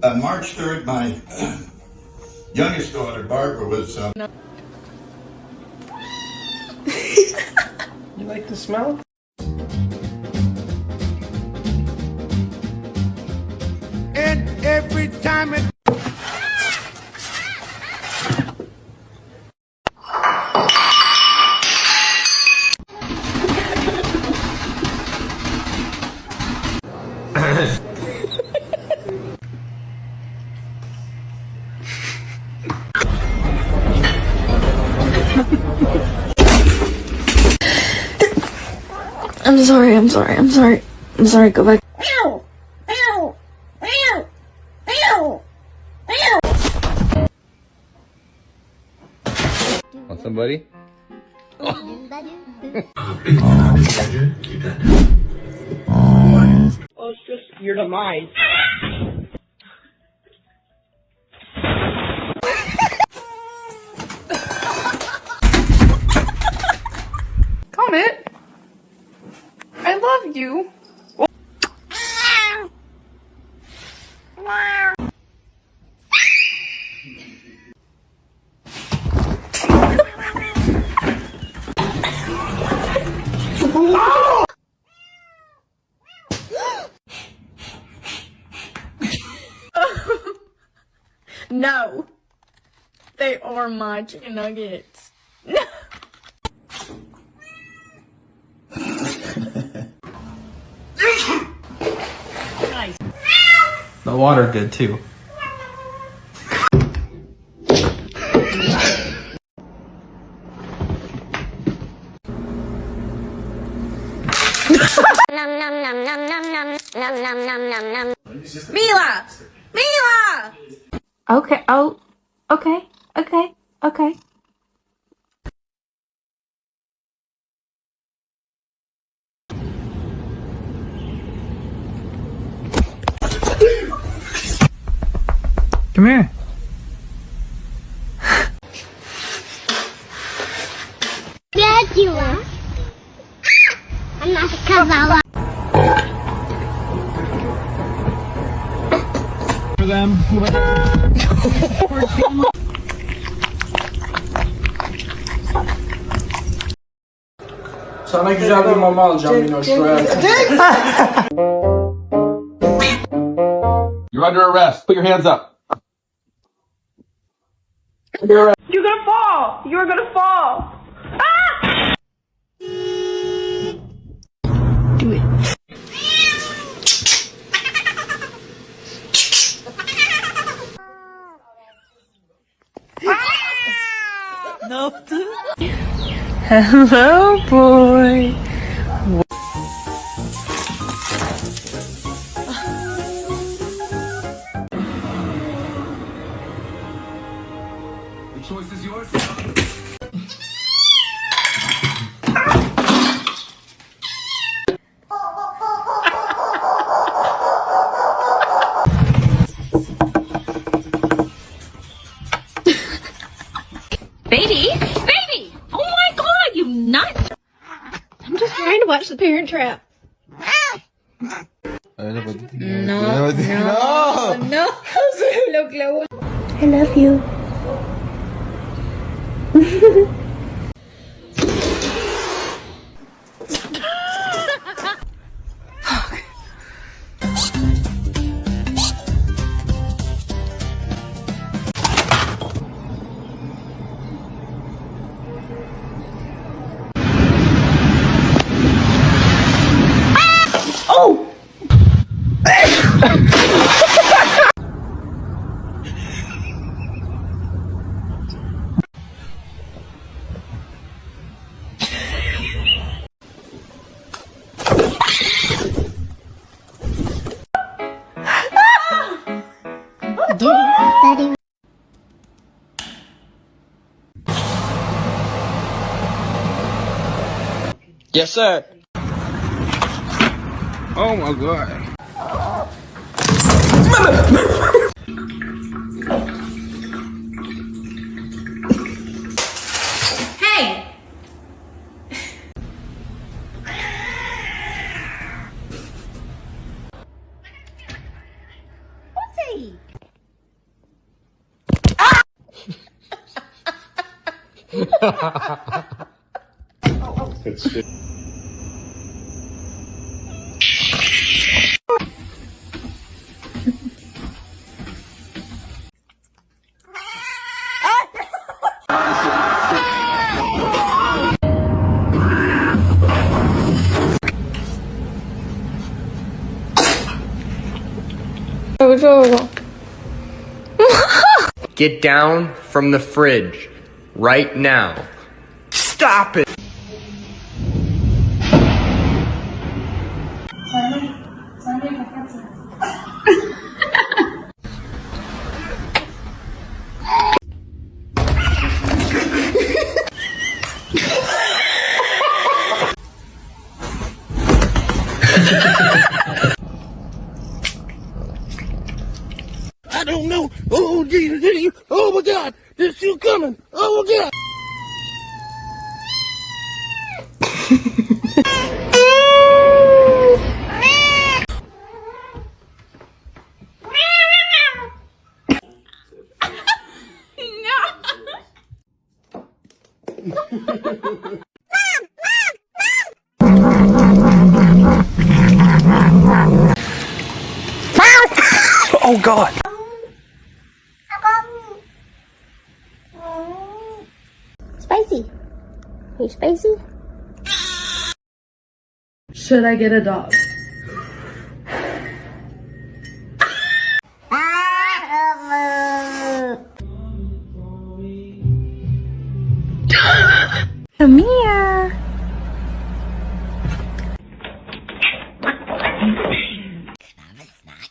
March 3rd, my youngest daughter, Barbara, was... You like the smell? And every time it... I'm sorry, go back. Want somebody? Oh, it's just your demise. Comet, I love you. No, they are my chicken nuggets. No. Nice. The water good too. Mila! Mila! Okay, oh, okay. Come here. Dracula. I'm not a Kabbalah. For them. Sana güzel bir mama alacağım Minoş. You're under arrest. Put your hands up. You're gonna fall! You're gonna fall! Ah! Do it. Ne yaptı? Hello, boy. The choice is yours. Baby! Baby! Oh my god, you nuts! I'm just trying to watch The Parent Trap. No. Look, low. I love you. Daddy. Yes, sir. Oh my god. Hey! What's he? Get down from the fridge right now. Stop it! I don't know. Oh, Jesus. Oh, my God. There's shoe coming. Oh, my God. Oh God! Spicy. Hey, Spicy. Should I get a dog? Come here.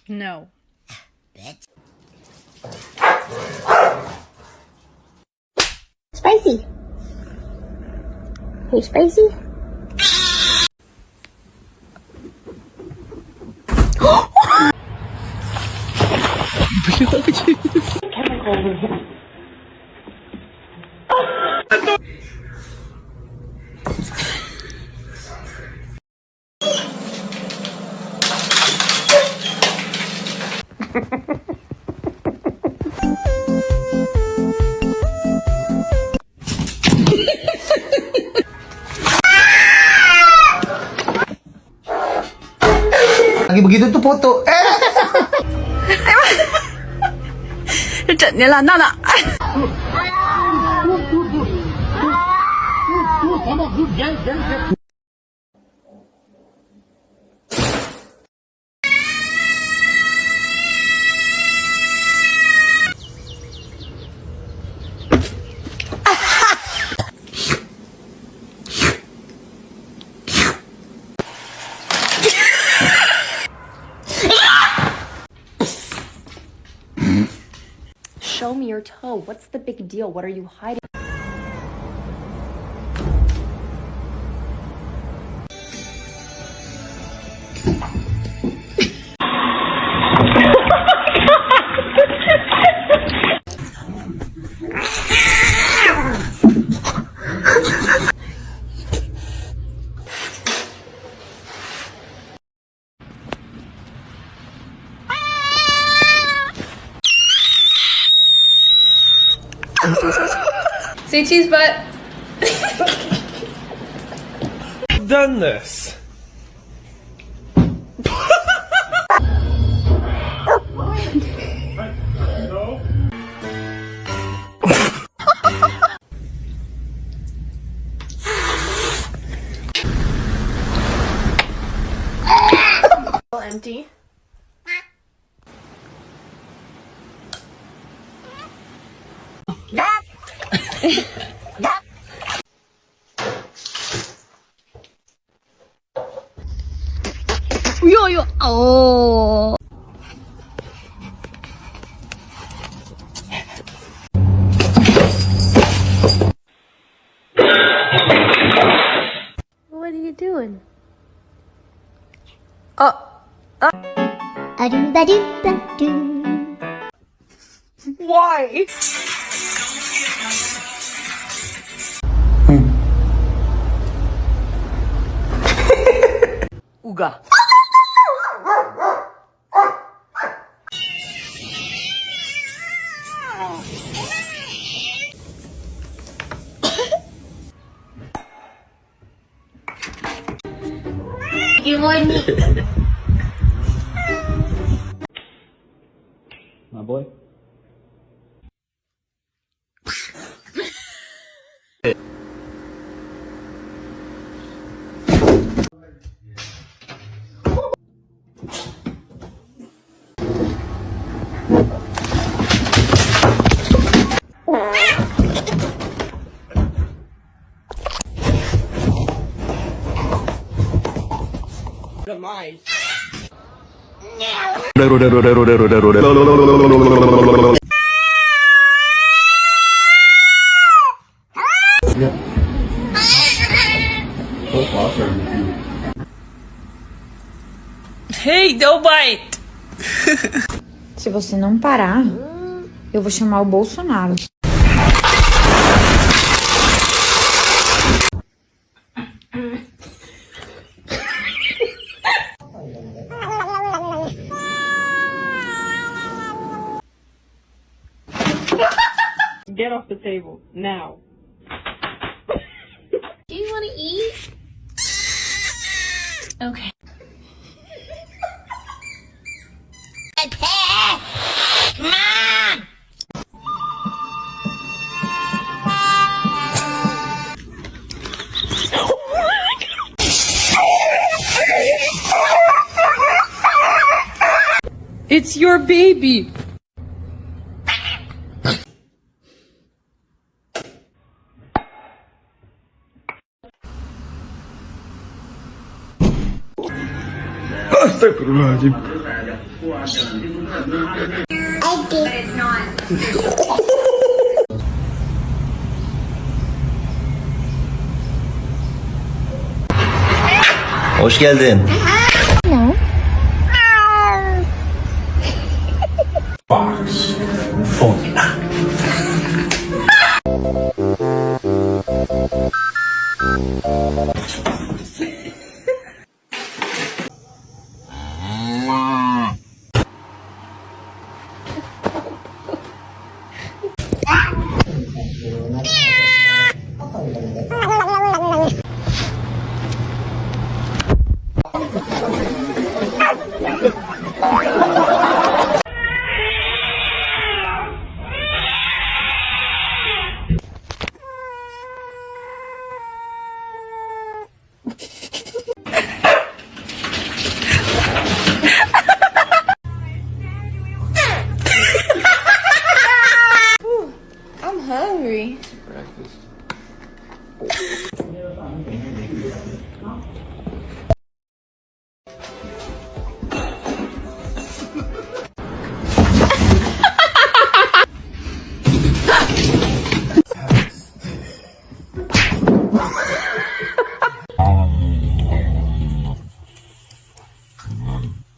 No. Spicy. Hey, Spicy. Lagi begitu tuh foto. Trận như là nó. Show me your toe. What's the big deal? What are you hiding? Say cheese butt. Done this. Empty. Yo, oh. What are you doing? Why? Uga. you wouldn't. My boy. Hey, don't bite! Se você não parar, eu vou chamar o Bolsonaro. Get off the table, now. Do you want to eat? Okay. Come on! It's your baby! Hoş geldin. Fox. Phone. I'm hungry. Breakfast.